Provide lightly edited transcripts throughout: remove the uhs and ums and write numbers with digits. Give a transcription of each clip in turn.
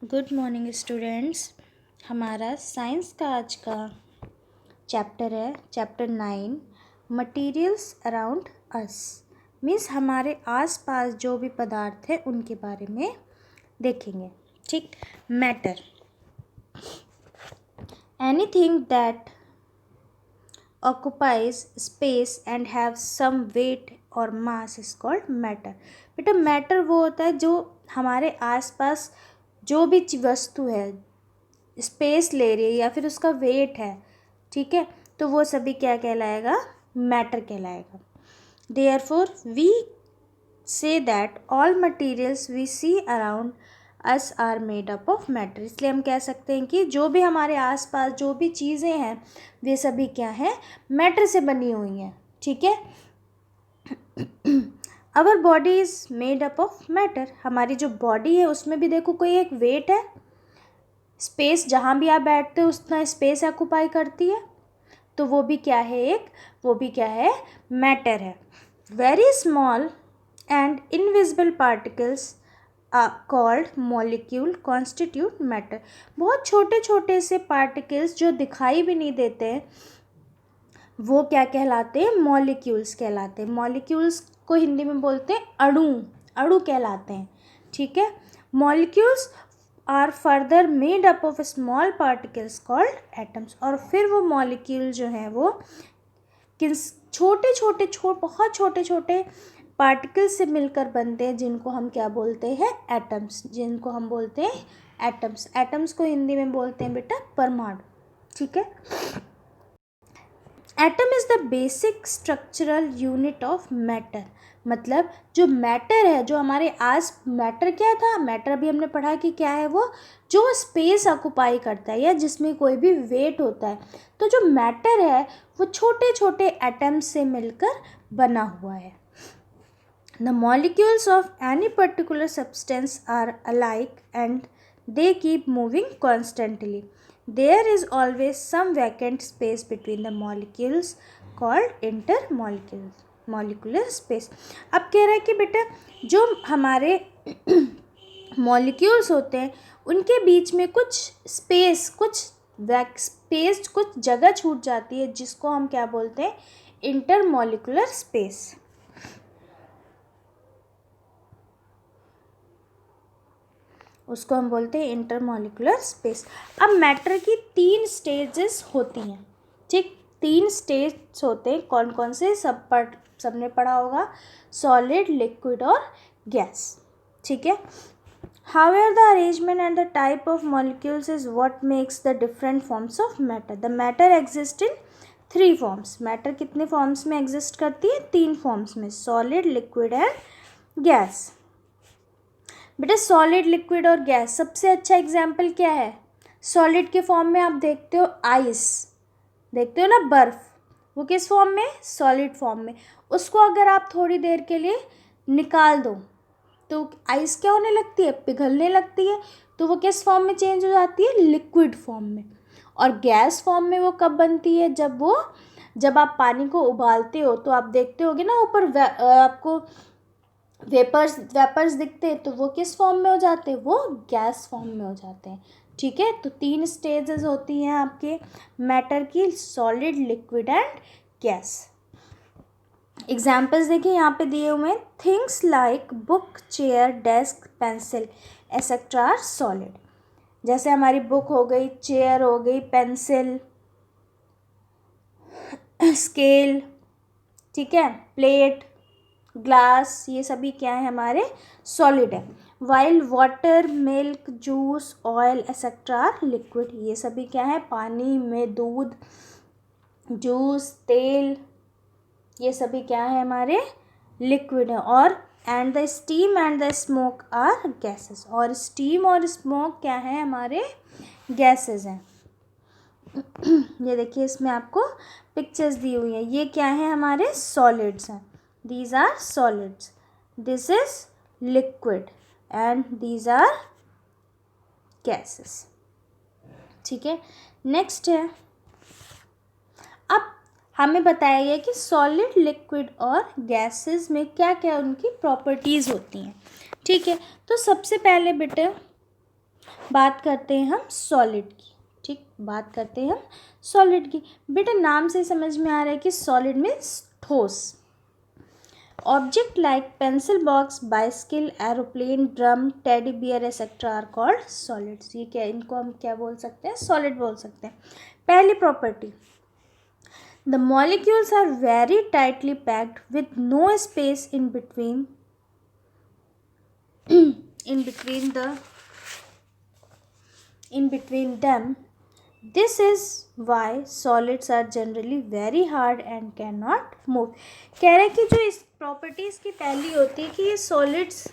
Good morning students. हमारा science का आज का चैप्टर है chapter 9 materials around us. Means हमारे आसपास जो भी पदार्थ है उनके बारे में देखेंगे। ठीक। Matter, anything that occupies space and have some weight और mass is called matter। बेटा मैटर वो होता है जो हमारे आसपास जो भी वस्तु है स्पेस ले रही है या फिर उसका वेट है, ठीक है, तो वो सभी क्या कहलाएगा? मैटर कहलाएगा। Therefore we say that all materials we see around us are made up of matter. इसलिए हम कह सकते हैं कि जो भी हमारे आसपास जो भी चीज़ें हैं वे सभी क्या हैं? मैटर से बनी हुई हैं। ठीक है। Our body is made up of matter. हमारी जो बॉडी है उसमें भी देखो कोई एक वेट है, स्पेस जहाँ भी आप बैठते हो उतना स्पेस ऑक्युपाई करती है, तो वो भी क्या है? वो भी क्या है? मैटर है। Very small and invisible particles called molecule constitute matter. बहुत छोटे छोटे से पार्टिकल्स जो दिखाई भी नहीं देते हैं वो क्या कहलाते हैं? मॉलिक्यूल्स कहलाते हैं। मॉलिक्यूल्स को हिंदी में बोलते हैं अणु, अणु कहलाते हैं। ठीक है। Molecules are further made up of small particles called atoms. और फिर वो मॉलिक्यूल जो हैं वो किस छोटे छोटे बहुत छोटे छोटे पार्टिकल्स से मिलकर बनते हैं, जिनको हम क्या बोलते हैं? एटम्स। जिनको हम बोलते हैं एटम्स। एटम्स को हिंदी में बोलते हैं बेटा परमाणु। ठीक है। Atom is the basic structural unit of matter. मतलब जो मैटर है, जो हमारे आस मैटर क्या था? मैटर अभी हमने पढ़ा कि क्या है? वो जो स्पेस ऑक्युपाई करता है या जिसमें कोई भी वेट होता है। तो जो मैटर है वो छोटे छोटे एटम्स से मिलकर बना हुआ है। The molecules of any particular substance are alike and they keep moving constantly. There is always some vacant space between the molecules called intermolecular space। अब कह रहा है कि बेटा जो हमारे मॉलिक्यूल्स होते हैं उनके बीच में कुछ स्पेस, कुछ जगह छूट जाती है, जिसको हम क्या बोलते हैं? Intermolecular space. उसको हम बोलते हैं इंटरमॉलिक्यूलर स्पेस। अब मैटर की 3 स्टेजेस होती हैं। ठीक, 3 स्टेज होते हैं। कौन कौन से? सबने पढ़ा होगा, सॉलिड, लिक्विड और गैस। ठीक है। However the arrangement and the type of molecules is what makes the different forms of matter. The matter exist in 3 forms. Matter कितने फॉर्म्स में एग्जिस्ट करती है? 3 फॉर्म्स में, सॉलिड, लिक्विड एंड गैस। बेटा solid, liquid और gas, सबसे अच्छा example क्या है? सॉलिड के फॉर्म में आप देखते हो आइस, देखते हो ना, बर्फ़, वो किस फॉर्म में? सॉलिड फॉर्म में। उसको अगर आप थोड़ी देर के लिए निकाल दो तो आइस क्या होने लगती है? पिघलने लगती है। तो वो किस फॉर्म में चेंज हो जाती है? लिक्विड फॉर्म में। और गैस फॉर्म में वो कब बनती है? जब आप पानी को उबालते हो तो आप देखते होगे ना ऊपर आपको वेपर्स दिखते हैं, तो वो किस फॉर्म में हो जाते हैं? वो गैस फॉर्म में हो जाते हैं। ठीक है। तो 3 स्टेजेस होती हैं आपके मैटर की, solid, liquid and gas. Examples देखिए यहाँ पे दिए हुए हैं। Things like book, chair, desk, pencil etcetera are solid. जैसे हमारी बुक हो गई, चेयर हो गई, पेंसिल, स्केल, ठीक है, प्लेट, ग्लास, ये सभी क्या है? हमारे सॉलिड है। While water, milk, juice, oil etcetera liquid, ये सभी क्या है? पानी में दूध, जूस, तेल, ये सभी क्या है? हमारे लिक्विड है। और and the steam and the smoke are gases. और स्टीम और स्मोक क्या है? हमारे गैसेस हैं। ये देखिए इसमें आपको पिक्चर्स दी हुई है। ये क्या है? हमारे सॉलिड्स हैं। These are solids. This is liquid and these are gases. ठीक है। नेक्स्ट है, अब हमें बताया गया कि सॉलिड, लिक्विड और गैसेस में क्या क्या उनकी प्रॉपर्टीज़ होती हैं। ठीक है। तो सबसे पहले बेटा बात करते हैं हम सॉलिड की। ठीक, बात करते हैं हम सॉलिड की। बेटा नाम से समझ में आ रहा है कि सॉलिड मीन्स ठोस। Object like pencil box, bicycle, aeroplane, drum, teddy bear etcetera are called solids. ये क्या, इनको हम क्या बोल सकते हैं, सॉलिड बोल सकते हैं। पहली property, the molecules are very tightly packed with no space in between them. This is why solids are generally very hard and cannot move. कह रहे हैं कि जो इस प्रॉपर्टीज की पहली होती है कि ये सॉलिड्स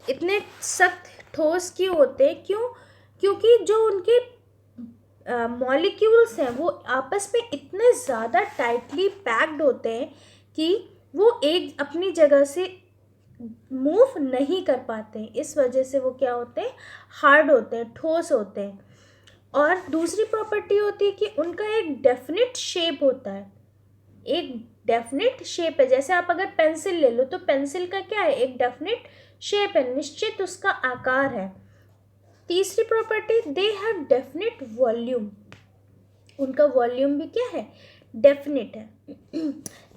इतने सख्त ठोस क्यों होते हैं, क्योंकि जो उनके मॉलिक्यूल्स हैं वो आपस में इतने ज़्यादा टाइटली पैक्ड होते हैं कि वो एक अपनी जगह से मूव नहीं कर पाते हैं। इस वजह से वो क्या होते हैं, हार्ड होते हैं, ठोस होते हैं। और दूसरी प्रॉपर्टी होती है कि उनका एक डेफिनेट शेप होता है, एक डेफिनेट शेप है। जैसे आप अगर पेंसिल ले लो तो पेंसिल का क्या है, एक डेफिनेट शेप है, निश्चित उसका आकार है। तीसरी property, they have definite volume, उनका वॉल्यूम भी क्या है, डेफिनेट है।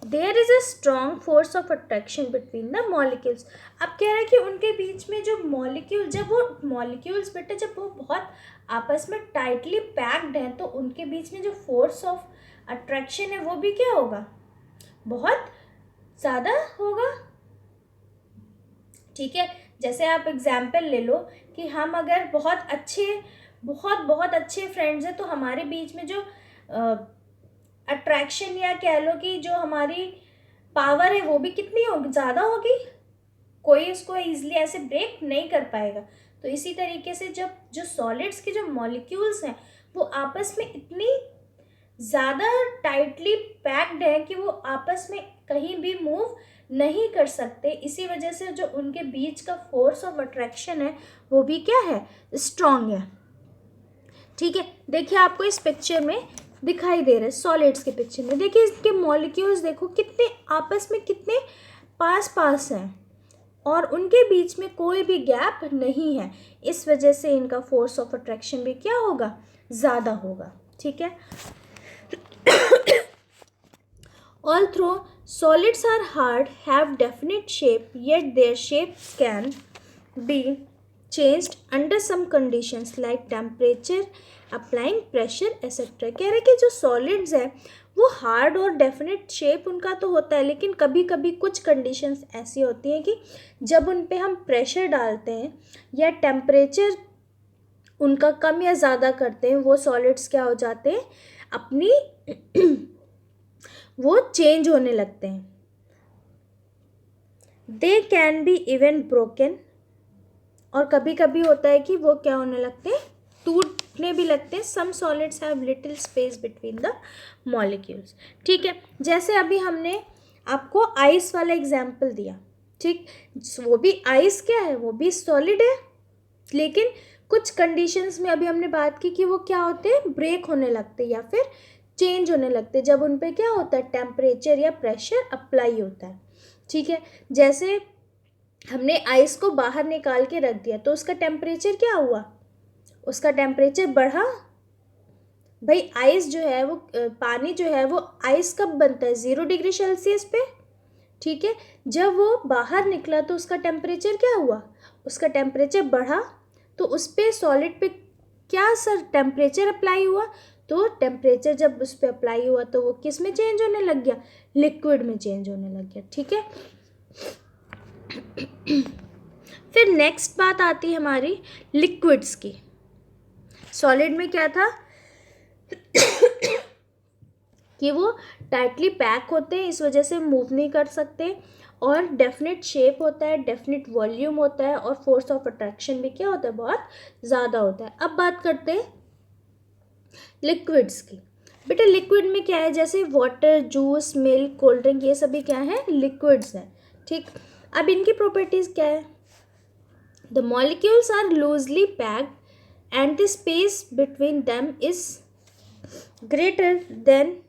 There is a strong force of attraction between the molecules. अब कह रहा है कि उनके बीच में जो मॉलिक्यूल्स बेटा जब वो बहुत आपस में टाइटली पैक्ड हैं तो उनके बीच में जो फोर्स ऑफ अट्रैक्शन है वो भी क्या होगा, बहुत ज़्यादा होगा। ठीक है, जैसे आप एग्जाम्पल ले लो कि हम अगर बहुत अच्छे फ्रेंड्स हैं तो हमारे बीच में जो अट्रैक्शन या कह लो कि जो हमारी पावर है वो भी कितनी होगी, ज़्यादा होगी। कोई इसको ईजिली ऐसे ब्रेक नहीं कर पाएगा। तो इसी तरीके से जब जो सॉलिड्स के जो मॉलिक्यूल्स हैं वो आपस में इतनी ज़्यादा टाइटली पैक्ड है कि वो आपस में कहीं भी मूव नहीं कर सकते। इसी वजह से जो उनके बीच का फोर्स ऑफ अट्रैक्शन है वो भी क्या है, स्ट्रॉन्ग है। ठीक है, देखिए आपको इस पिक्चर में दिखाई दे रहे हैं, सॉलिड्स के पिक्चर में देखिए इसके मॉलिक्यूल्स देखो कितने आपस में कितने पास हैं और उनके बीच में कोई भी गैप नहीं है। इस वजह से इनका फोर्स ऑफ अट्रैक्शन भी क्या होगा, ज़्यादा होगा। ठीक है, although solids are hard, have definite shape, yet their shape can be changed under some conditions like temperature, applying pressure etc. कह रहे कि जो solids है वो हार्ड और डेफिनेट शेप उनका तो होता है, लेकिन कभी कभी कुछ कंडीशंस ऐसी होती हैं कि जब उन पे हम प्रेशर डालते हैं या टेम्परेचर उनका कम या ज़्यादा करते हैं वो सॉलिड्स क्या हो जाते हैं, अपनी वो चेंज होने लगते हैं। They can be even broken, और कभी कभी होता है कि वो क्या होने लगते हैं, टूटने भी लगते हैं। Some solids have little space between the molecules. ठीक है, जैसे अभी हमने आपको आइस वाला एग्जाम्पल दिया। ठीक, वो भी आइस क्या है, वो भी सॉलिड है, लेकिन कुछ कंडीशंस में अभी हमने बात की कि वो क्या होते हैं, ब्रेक होने लगते हैं या फिर चेंज होने लगते हैं जब उन पे क्या होता है, टेम्परेचर या प्रेशर अप्लाई होता है। ठीक है, जैसे हमने आइस को बाहर निकाल के रख दिया तो उसका टेम्परेचर क्या हुआ, उसका टेम्परेचर बढ़ा। भाई आइस जो है वो पानी जो है वो आइस कब बनता है, 0 डिग्री सेल्सियस पे। ठीक है, जब वो बाहर निकला तो उसका टेम्परेचर क्या हुआ, उसका टेम्परेचर बढ़ा। तो उस पर सॉलिड पे क्या सर टेम्परेचर अप्लाई हुआ, तो टेम्परेचर जब उस पर अप्लाई हुआ तो वो किस में चेंज होने लग गया, लिक्विड में चेंज होने लग गया। ठीक है, फिर नेक्स्ट बात आती है हमारी लिक्विड्स की। सॉलिड में क्या था कि वो टाइटली पैक होते हैं, इस वजह से मूव नहीं कर सकते, और डेफिनेट शेप होता है, डेफिनेट वॉल्यूम होता है, और फोर्स ऑफ अट्रैक्शन भी क्या होता है, बहुत ज़्यादा होता है। अब बात करते हैं लिक्विड्स की। बेटा लिक्विड में क्या है, जैसे water, juice, milk, cold drink, ये सभी क्या है, लिक्विड्स हैं। ठीक, अब इनकी प्रॉपर्टीज़ क्या है, the molecules are loosely packed and the space between them is greater than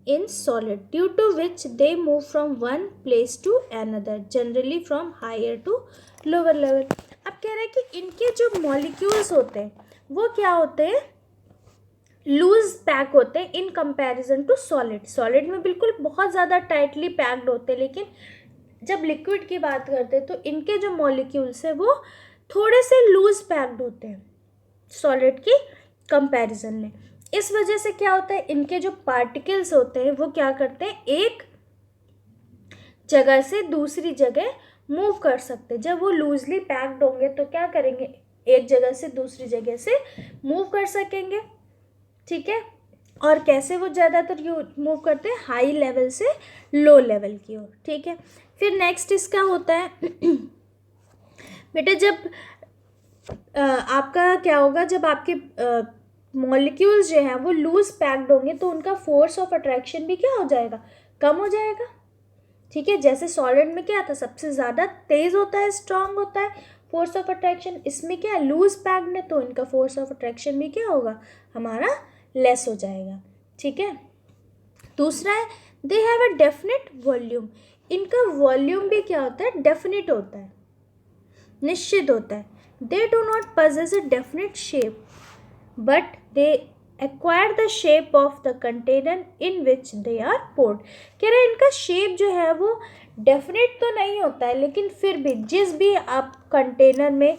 in solid, due to which they move from one place to another, generally from higher to lower level. अब कह रहे हैं कि इनके जो molecules होते हैं वो क्या होते हैं, लूज पैक होते हैं in comparison to solid. Solid में बिल्कुल बहुत ज़्यादा टाइटली पैक्ड होते हैं, लेकिन जब लिक्विड की बात करते हैं तो इनके जो मॉलिक्यूल्स हैं वो थोड़े से लूज पैक्ड होते हैं सॉलिड की कंपैरिजन में। इस वजह से क्या होता है, इनके जो पार्टिकल्स होते हैं वो क्या करते हैं, एक जगह से दूसरी जगह मूव कर सकते हैं। जब वो लूजली पैक्ड होंगे तो क्या करेंगे, एक जगह से दूसरी जगह से मूव कर सकेंगे। ठीक है, और कैसे वो ज़्यादातर मूव करते हैं, हाई लेवल से लो लेवल की ओर। ठीक है, फिर नेक्स्ट इसका होता है बेटा, जब आपका क्या होगा, जब आपके मॉलिक्यूल्स जो हैं वो लूज पैक्ड होंगे तो उनका फोर्स ऑफ अट्रैक्शन भी क्या हो जाएगा, कम हो जाएगा। ठीक है, जैसे सॉलिड में क्या था, सबसे ज़्यादा तेज़ होता है, स्ट्रांग होता है फोर्स ऑफ अट्रैक्शन, इसमें क्या है, लूज पैक्ड है तो इनका फोर्स ऑफ अट्रैक्शन भी क्या होगा, हमारा लेस हो जाएगा। ठीक है, दूसरा है they have a definite volume. इनका वॉल्यूम भी क्या होता है, डेफिनेट होता है, निश्चित होता है। They do not possess a definite shape but they acquire the shape of the container in which they are poured। कह रहे हैं इनका शेप जो है वो डेफिनेट तो नहीं होता है, लेकिन फिर भी जिस भी आप कंटेनर में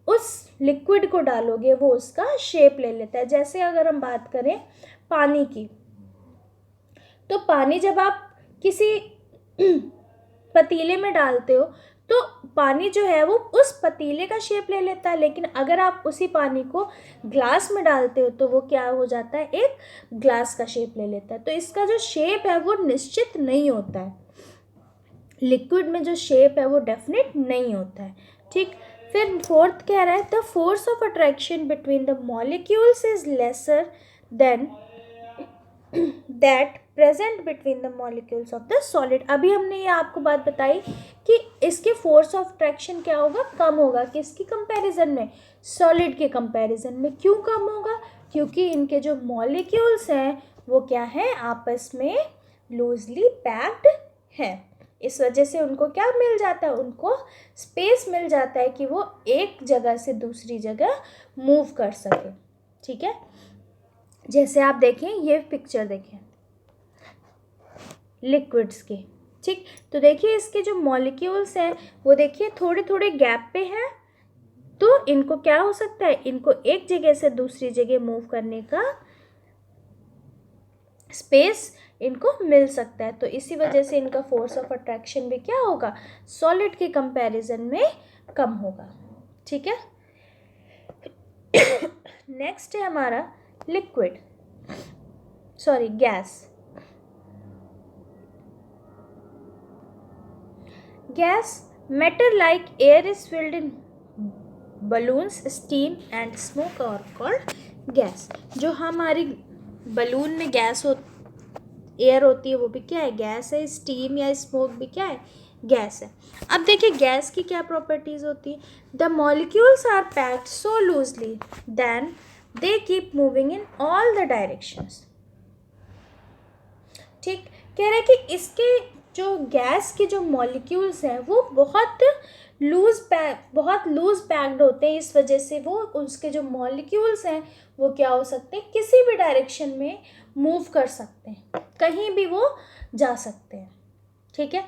उस लिक्विड को डालोगे वो उसका शेप ले लेता है। जैसे अगर हम बात करें पानी की, तो पानी जब आप किसी पतीले में डालते हो तो पानी जो है वो उस पतीले का शेप ले लेता है, लेकिन अगर आप उसी पानी को ग्लास में डालते हो तो वो क्या हो जाता है, एक ग्लास का शेप ले लेता है। तो इसका जो शेप है वो निश्चित नहीं होता है, लिक्विड में जो शेप है वो डेफिनेट नहीं होता है। ठीक, फिर फोर्थ कह रहा है the force of attraction between the molecules is lesser than that present between the molecules of the solid. अभी हमने ये आपको बात बताई कि इसके फोर्स ऑफ अट्रैक्शन क्या होगा, कम होगा, किसकी कंपैरिजन में, सॉलिड के कंपैरिजन में। क्यों कम होगा, क्योंकि इनके जो मॉलिक्यूल्स हैं वो क्या है, आपस में लूजली पैक्ड है। इस वजह से उनको क्या मिल जाता है, उनको स्पेस मिल जाता है कि वो एक जगह से दूसरी जगह मूव कर सके। ठीक है, जैसे आप देखें, ये पिक्चर देखें लिक्विड्स की। ठीक, तो देखिए इसके जो मॉलिक्यूल्स हैं वो देखिए थोड़े थोड़े गैप पे हैं, तो इनको क्या हो सकता है, इनको एक जगह से दूसरी जगह मूव करने का स्पेस इनको मिल सकता है। तो इसी वजह से इनका फोर्स ऑफ अट्रैक्शन भी क्या होगा, सॉलिड के कंपैरिजन में कम होगा। ठीक है, नेक्स्ट है हमारा liquid, sorry gas. Gas, matter like air is filled in balloons, steam and smoke are called gas। जो हमारी बलून में गैस एयर होती है वो भी क्या है, गैस है। स्टीम या स्मोक भी क्या है, गैस है। अब देखिए गैस की क्या प्रॉपर्टीज होती है, the molecules are packed so loosely than they keep moving in all the directions. ठीक, कह रहे हैं कि इसके जो गैस के जो मॉलिक्यूल्स हैं वो बहुत लूज पैक्ड होते हैं। इस वजह से वो उसके जो मॉलिक्यूल्स हैं वो क्या हो सकते हैं, किसी भी डायरेक्शन में मूव कर सकते हैं, कहीं भी वो जा सकते हैं। ठीक है,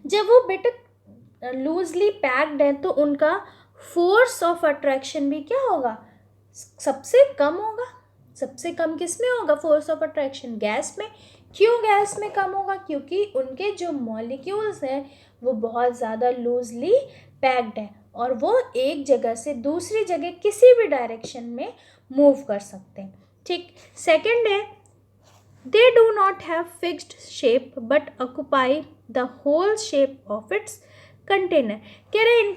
जब वो बेटा लूजली पैक्ड हैं तो उनका फोर्स ऑफ अट्रैक्शन भी क्या होगा, सबसे कम होगा। सबसे कम किस में होगा फोर्स ऑफ अट्रैक्शन, गैस में। क्यों गैस में कम होगा, क्योंकि उनके जो मॉलिक्यूल्स हैं वो बहुत ज़्यादा लूजली पैक्ड है और वो एक जगह से दूसरी जगह किसी भी डायरेक्शन में मूव कर सकते हैं। ठीक, सेकंड है they do not have fixed shape but occupy the whole shape of its container. कह रहे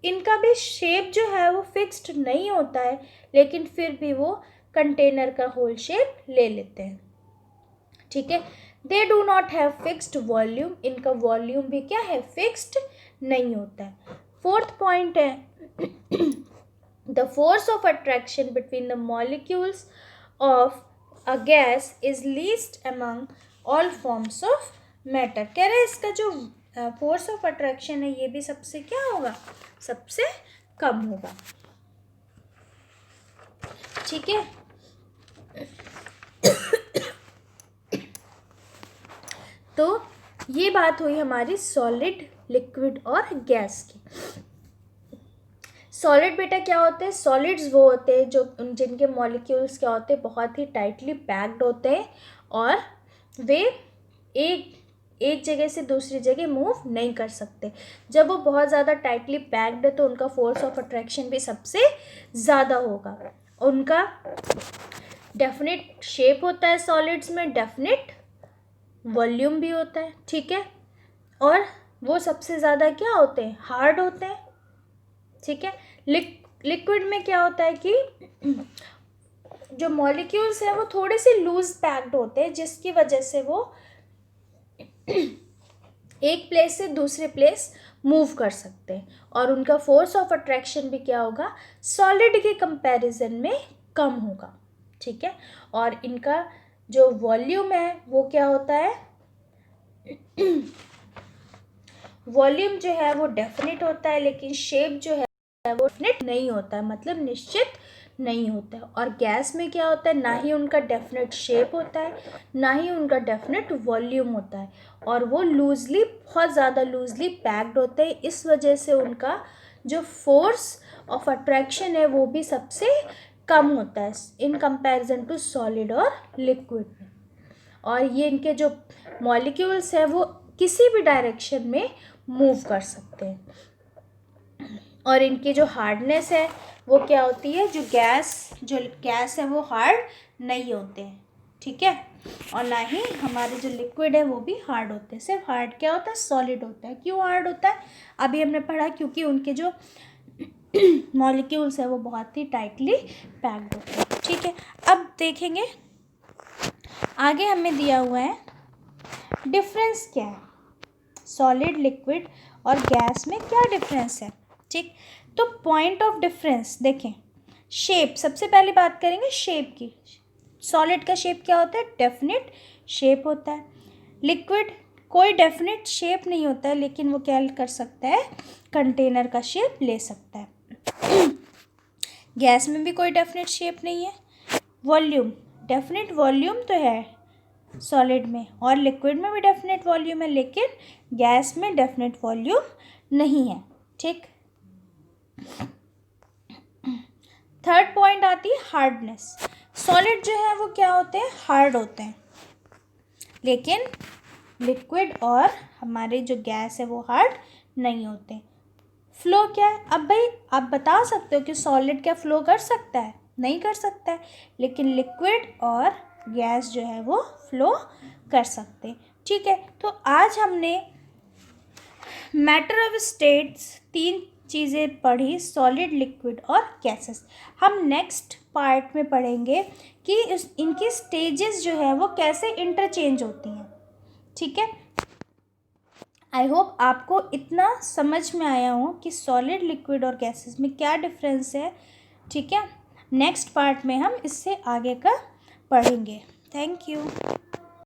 इनका भी शेप जो है वो फिक्स्ड नहीं होता है, लेकिन फिर भी वो कंटेनर का होल शेप ले लेते हैं। ठीक है, they do not have fixed volume. इनका वॉल्यूम भी क्या है, फिक्स्ड नहीं होता है। फोर्थ पॉइंट है the force of attraction between the molecules of a gas is least among all forms of matter. कह रहे हैं इसका जो फोर्स ऑफ अट्रैक्शन है ये भी सबसे क्या होगा, सबसे कम होगा। ठीक है, तो ये बात हुई हमारी सॉलिड, लिक्विड और गैस की। सॉलिड बेटा क्या होते हैं, सॉलिड्स वो होते हैं जो जिनके मॉलिक्यूल्स क्या होते हैं, बहुत ही टाइटली पैक्ड होते हैं और वे एक जगह से दूसरी जगह मूव नहीं कर सकते। जब वो बहुत ज़्यादा टाइटली पैक्ड है तो उनका फोर्स ऑफ अट्रैक्शन भी सबसे ज़्यादा होगा। उनका डेफिनेट शेप होता है सॉलिड्स में, डेफिनेट वॉल्यूम भी होता है। ठीक है, और वो सबसे ज़्यादा क्या होते हैं, हार्ड होते हैं। ठीक है, लिक्विड में क्या होता है कि जो मॉलिक्यूल्स हैं वो थोड़े से लूज पैक्ड होते हैं, जिसकी वजह से वो एक प्लेस से दूसरे प्लेस मूव कर सकते हैं और उनका फोर्स ऑफ अट्रैक्शन भी क्या होगा, सॉलिड के कंपैरिजन में कम होगा। ठीक है, और इनका जो वॉल्यूम है वो क्या होता है, वॉल्यूम जो है वो डेफिनेट होता है, लेकिन शेप जो है वो डेफिनेट नहीं होता है, मतलब निश्चित नहीं होता है। और गैस में क्या होता है, ना ही उनका डेफिनेट शेप होता है, ना ही उनका डेफिनेट वॉल्यूम होता है, और वो लूजली, बहुत ज़्यादा लूजली पैक्ड होते हैं। इस वजह से उनका जो फोर्स ऑफ अट्रैक्शन है वो भी सबसे कम होता है इन कंपैरिजन टू सॉलिड और लिक्विड में। और ये इनके जो मॉलिक्यूल्स है वो किसी भी डायरेक्शन में मूव कर सकते हैं। और इनकी जो हार्डनेस है वो क्या होती है, जो गैस है वो हार्ड नहीं होते हैं। ठीक है, और ना ही हमारे जो लिक्विड है वो भी हार्ड होते हैं। सिर्फ हार्ड क्या होता है, सॉलिड होता है। क्यों हार्ड होता है, अभी हमने पढ़ा, क्योंकि उनके जो मॉलिक्यूल्स है वो बहुत ही टाइटली पैक्ड होते हैं। ठीक है, अब देखेंगे आगे हमें दिया हुआ है डिफरेंस क्या है, सॉलिड, लिक्विड और गैस में क्या डिफरेंस है। ठीक, तो पॉइंट ऑफ डिफरेंस देखें, शेप, सबसे पहले बात करेंगे शेप की। सॉलिड का शेप क्या होता है, डेफिनेट शेप होता है। लिक्विड कोई डेफिनेट शेप नहीं होता है, लेकिन वो क्या कर सकता है, कंटेनर का शेप ले सकता है। गैस में भी कोई डेफिनेट शेप नहीं है। वॉल्यूम, डेफिनेट वॉल्यूम तो है सॉलिड में, और लिक्विड में भी डेफिनेट वॉल्यूम है, लेकिन गैस में डेफिनेट वॉल्यूम नहीं है। ठीक, थर्ड पॉइंट आती है हार्डनेस। सॉलिड जो है वो क्या होते हैं, हार्ड होते हैं, लेकिन लिक्विड और हमारे जो गैस है वो हार्ड नहीं होते। फ्लो क्या है, अब भाई आप बता सकते हो कि सॉलिड क्या फ्लो कर सकता है, नहीं कर सकता है, लेकिन लिक्विड और गैस जो है वो फ्लो कर सकते हैं। ठीक है, तो आज हमने मैटर ऑफ स्टेट्स 3 चीज़ें पढ़ी, सॉलिड, लिक्विड और गैसेस। हम नेक्स्ट पार्ट में पढ़ेंगे कि इनकी स्टेजेस जो है वो कैसे इंटरचेंज होती हैं। ठीक है, आई होप आपको इतना समझ में आया हो कि सॉलिड, लिक्विड और गैसेस में क्या डिफरेंस है। ठीक है, नेक्स्ट पार्ट में हम इससे आगे का पढ़ेंगे। Thank you.